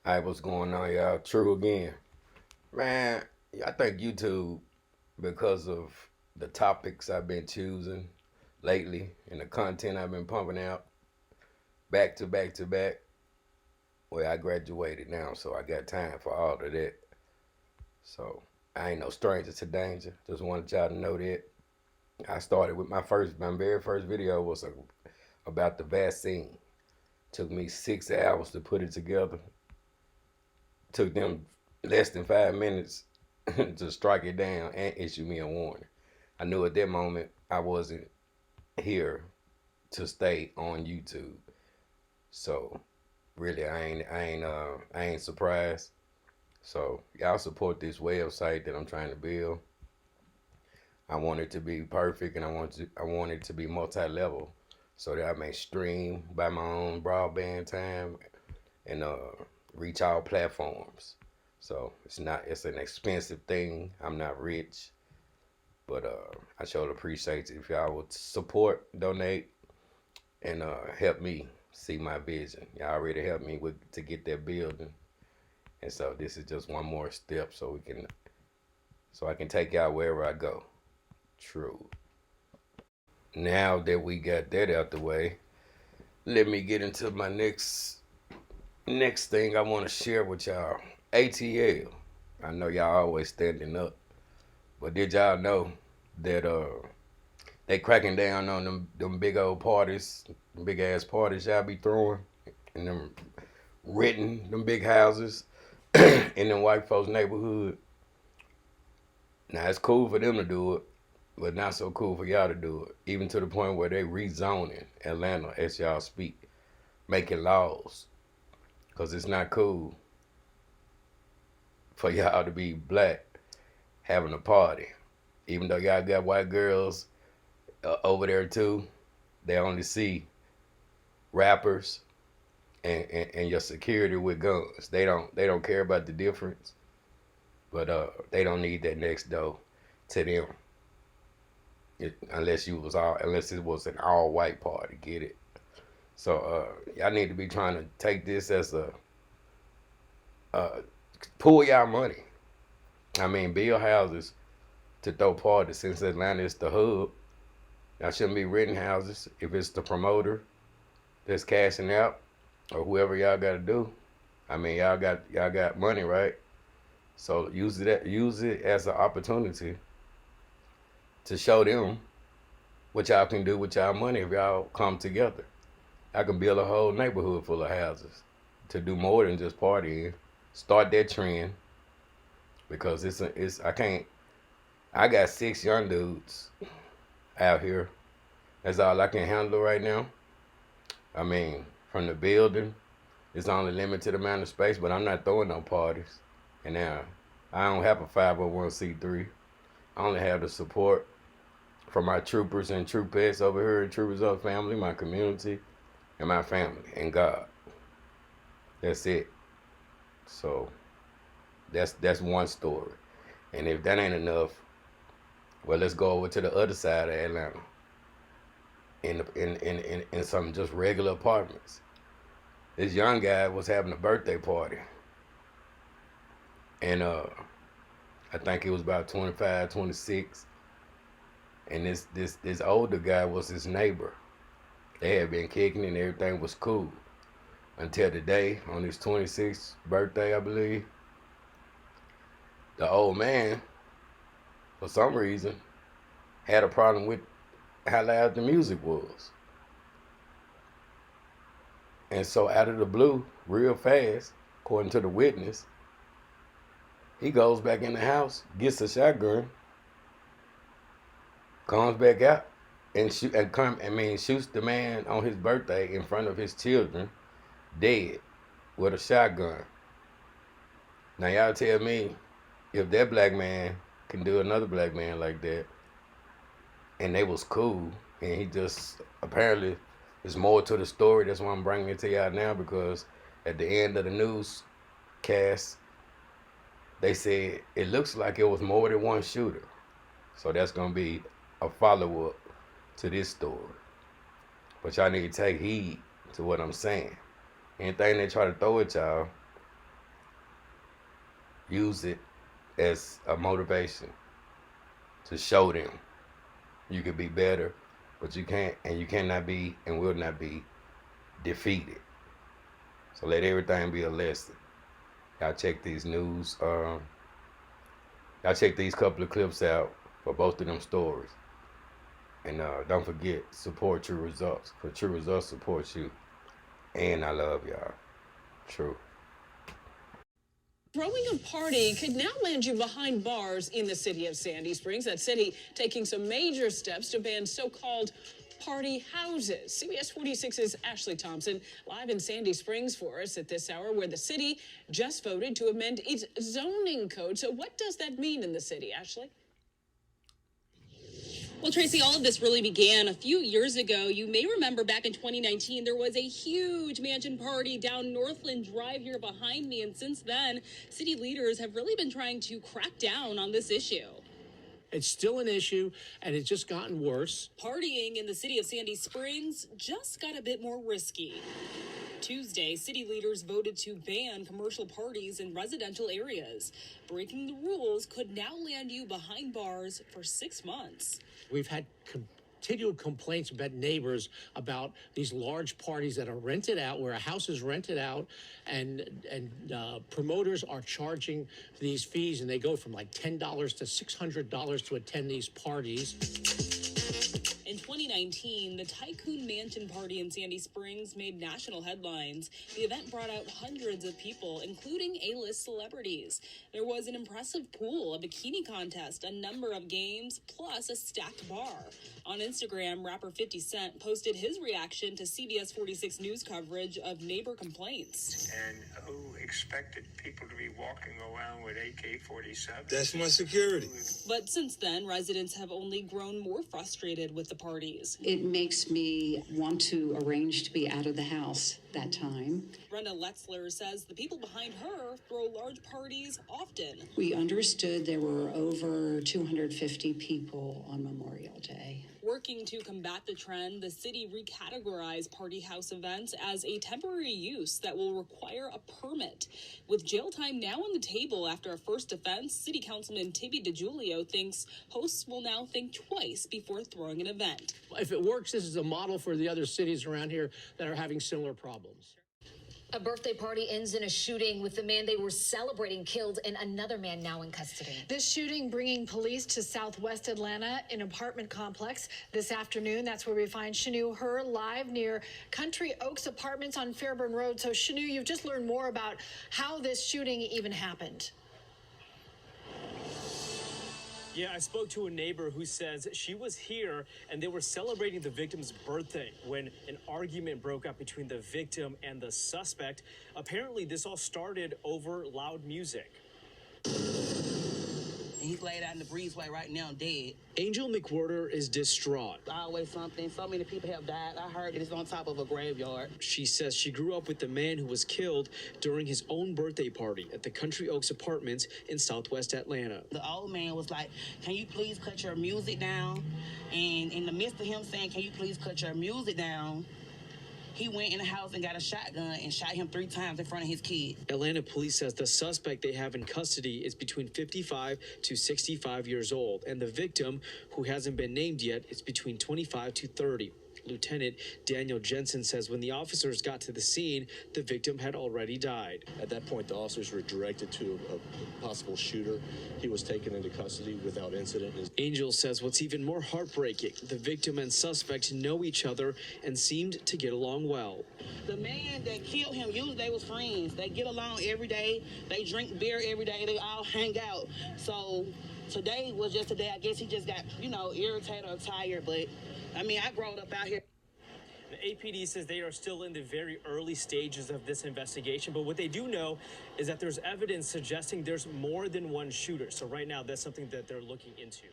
All right, what's going on, y'all? True again. Man, I think YouTube, because of the topics I've been choosing lately and the content I've been pumping out back to back to back, well, I graduated now, so I got time for all of that. So I ain't no stranger to danger. Just wanted y'all to know that. I started with my very first video was about the vaccine. Took me 6 hours to put it together. Took them less than 5 minutes to strike it down and issue me a warning. I knew at that moment I wasn't here to stay on YouTube. So really I ain't surprised. So y'all support this website that I'm trying to build. I want it to be perfect and I want it to be multi-level so that I may stream by my own broadband time and reach all platforms. So it's an expensive thing. I'm not rich, but I sure appreciate it if y'all would support, donate, and help me see my vision. Y'all already helped me with to get that building, and so this is just one more step so I can take y'all wherever I go. True. Now that we got that out the way, let me get into my next thing I want to share with y'all. ATL. I know y'all always standing up, but did y'all know that they cracking down on them big old parties, them big ass parties y'all be throwing, and them renting them big houses in them white folks neighborhood. Now it's cool for them to do it, but not so cool for y'all to do it. Even to the point where they rezoning Atlanta as y'all speak, making laws, cause it's not cool for y'all to be black having a party. Even though y'all got white girls over there too, they only see rappers and your security with guns. They don't care about the difference, but they don't need that next door to them. Unless it was an all white party, get it? So y'all need to be trying to take this as a pull y'all money. I mean, build houses to throw parties since Atlanta is the hub. Y'all shouldn't be renting houses if it's the promoter that's cashing out or whoever y'all got to do. I mean, y'all got money, right? So use it as an opportunity to show them what y'all can do with y'all money if y'all come together. I can build a whole neighborhood full of houses to do more than just partying. Start that trend because it's I can't. I got 6 young dudes out here. That's all I can handle right now. I mean, from the building, it's only limited amount of space, but I'm not throwing no parties. And now I don't have a 501c3. I only have the support from my troopers and troopettes over here in Troopers Up family, my community, and my family, and God. That's it. So that's one story. And if that ain't enough, well, let's go over to the other side of Atlanta in some just regular apartments. This young guy was having a birthday party, and I think he was about 25, 26, and this older guy was his neighbor. They had been kicking and everything was cool until the day on his 26th birthday, I believe. The old man, for some reason, had a problem with how loud the music was. And so out of the blue, real fast, according to the witness, he goes back in the house, gets a shotgun, comes back out, and shoots the man on his birthday in front of his children, dead, with a shotgun. Now y'all tell me if that black man can do another black man like that, and they was cool, and he just apparently there's more to the story. That's why I'm bringing it to y'all now because at the end of the newscast, they said it looks like it was more than one shooter. So that's gonna be a follow up to this story. But y'all need to take heed to what I'm saying. Anything they try to throw at y'all, use it as a motivation to show them you can be better, but you can't, and you cannot be and will not be defeated. So let everything be a lesson. Y'all check these news. Y'all check these couple of clips out for both of them stories. And don't forget, support True Results, because True Results supports you. And I love y'all. True. Throwing a party could now land you behind bars in the city of Sandy Springs. That city taking some major steps to ban so-called party houses. CBS 46's Ashley Thompson live in Sandy Springs for us at this hour, where the city just voted to amend its zoning code. So what does that mean in the city, Ashley? Well, Tracy, all of this really began a few years ago. You may remember back in 2019, there was a huge mansion party down Northland Drive here behind me. And since then, city leaders have really been trying to crack down on this issue. It's still an issue, and it's just gotten worse. Partying in the city of Sandy Springs just got a bit more risky. Tuesday, city leaders voted to ban commercial parties in residential areas. Breaking the rules could now land you behind bars for 6 months. We've had continual complaints about neighbors about these large parties that are rented out, where a house is rented out, and promoters are charging these fees, and they go from like $10 to $600 to attend these parties. In 2019, the Tycoon Mansion Party in Sandy Springs made national headlines. The event brought out hundreds of people, including A-list celebrities. There was an impressive pool, a bikini contest, a number of games, plus a stacked bar. On Instagram, rapper 50 Cent posted his reaction to CBS 46 news coverage of neighbor complaints. And who expected people to be walking around with AK-47? That's my security. But since then, residents have only grown more frustrated with the parties. It makes me want to arrange to be out of the house that time. Brenda Letzler says the people behind her throw large parties often. We understood there were over 250 people on Memorial Day. Working to combat the trend, the city recategorized party house events as a temporary use that will require a permit. With jail time now on the table after a first offense, City Councilman Tibby DiGiulio thinks hosts will now think twice before throwing an event. If it works, this is a model for the other cities around here that are having similar problems. A birthday party ends in a shooting with the man they were celebrating killed and another man now in custody. This shooting bringing police to Southwest Atlanta, an apartment complex. This afternoon, that's where we find Shanu Her live near Country Oaks Apartments on Fairburn Road. So Shanu, you've just learned more about how this shooting even happened. Yeah, I spoke to a neighbor who says she was here and they were celebrating the victim's birthday when an argument broke out between the victim and the suspect. Apparently, this all started over loud music. He's laid out in the breezeway right now, dead. Angel McWhorter is distraught. Always something. So many people have died. I heard it is on top of a graveyard. She says she grew up with the man who was killed during his own birthday party at the Country Oaks Apartments in Southwest Atlanta. The old man was like, "Can you please cut your music down?" And in the midst of him saying, "Can you please cut your music down?" he went in the house and got a shotgun and shot him 3 times in front of his kid. Atlanta police says the suspect they have in custody is between 55 to 65 years old, and the victim, who hasn't been named yet, is between 25 to 30. Lieutenant Daniel Jensen says when the officers got to the scene, the victim had already died. At that point, the officers were directed to a possible shooter. He was taken into custody without incident. Angel says what's even more heartbreaking, the victim and suspect know each other and seemed to get along well. The man that killed him, usually they was friends. They get along every day. They drink beer every day. They all hang out. So today was just a day. I guess he just got, irritated or tired, but I mean, I grew up out here. The APD says they are still in the very early stages of this investigation, but what they do know is that there's evidence suggesting there's more than one shooter. So right now, that's something that they're looking into.